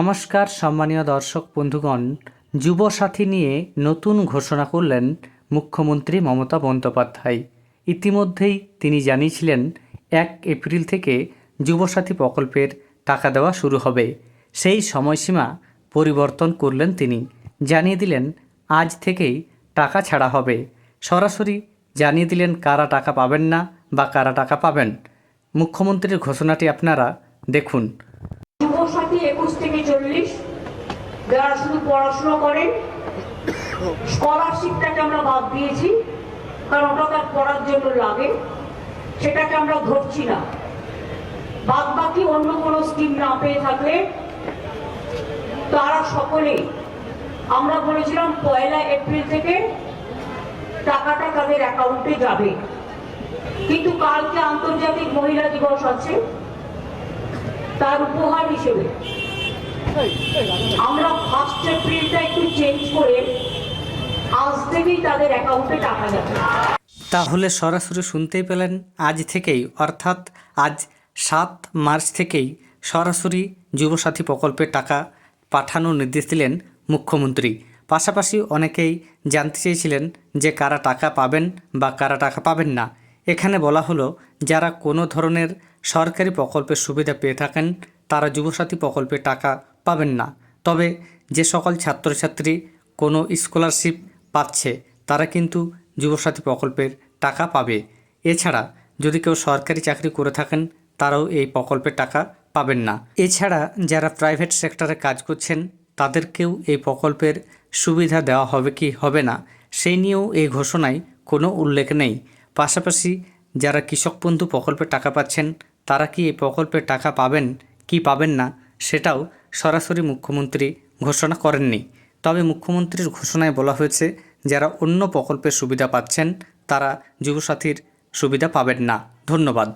নমস্কার সম্মানীয় দর্শক বন্ধুগণ, যুবসাথী নিয়ে নতুন ঘোষণা করলেন মুখ্যমন্ত্রী মমতা বন্দ্যোপাধ্যায়। ইতিমধ্যেই তিনি জানিয়েছিলেন 1 এপ্রিল থেকে যুবসাথী প্রকল্পের টাকা দেওয়া শুরু হবে। সেই সময়সীমা পরিবর্তন করলেন তিনি, জানিয়ে দিলেন আজ থেকেই টাকা ছাড়া হবে। সরাসরি জানিয়ে দিলেন কারা টাকা পাবেন না বা কারা টাকা পাবেন। মুখ্যমন্ত্রীর ঘোষণাটি আপনারা দেখুন। যুবসাথী 21 থেকে 40 যারা শুধু পড়াশোনা করেন, স্কলারশিপটাকে আমরা বাদ দিয়েছি, কারণ ওটা তার পড়ার জন্য লাগে, সেটাকে আমরা ধরছি না। বাদ বাকি অন্য কোনো স্কিম না পেয়ে থাকলে তারা সকলেই, আমরা বলেছিলাম 1 এপ্রিল থেকে টাকাটা তাদের অ্যাকাউন্টে যাবে। কিন্তু কালকে আন্তর্জাতিক মহিলা দিবস আছে, তার উপহার হিসেবে আমরা 1 এপ্রিলটা একটু চেঞ্জ করে আজ থেকেই তাদের অ্যাকাউন্টে টাকা যাবে। তাহলে সরাসরি শুনতেই পেলেন, আজ থেকেই অর্থাৎ আজ 7 মার্চ থেকেই সরাসরি যুবসাথী প্রকল্পের টাকা পাঠানোর নির্দেশ দিলেন মুখ্যমন্ত্রী। পাশাপাশি অনেকেই জানতে চেয়েছিলেন যে কারা টাকা পাবেন বা কারা টাকা পাবেন না। এখানে বলা হলো, যারা কোনো ধরনের সরকারি প্রকল্পের সুবিধা পেয়ে থাকেন তারা যুবসাথী প্রকল্পের টাকা পাবেন না। তবে যে সকল ছাত্রছাত্রী কোনো স্কলারশিপ পাচ্ছে তারা কিন্তু যুবসাথী প্রকল্পের টাকা পাবে। এছাড়া যদি কেউ সরকারি চাকরি করে থাকেন তারাও এই প্রকল্পের টাকা পাবেন না। এছাড়া যারা প্রাইভেট সেক্টরে কাজ করছেন তাদেরকেও এই প্রকল্পের সুবিধা দেওয়া হবে কি হবে না সেই নিয়েও এই ঘোষণায় কোনো উল্লেখ নেই। পাশাপাশি যারা কৃষক বন্ধু প্রকল্পের টাকা পাচ্ছেন তারা কি এই প্রকল্পের টাকা পাবেন কি পাবেন না সেটাও সরাসরি মুখ্যমন্ত্রী ঘোষণা করেননি। তবে মুখ্যমন্ত্রীর ঘোষণায় বলা হয়েছে যারা অন্য প্রকল্পের সুবিধা পাচ্ছেন তারা যুবসাথীর সুবিধা পাবেন না। ধন্যবাদ।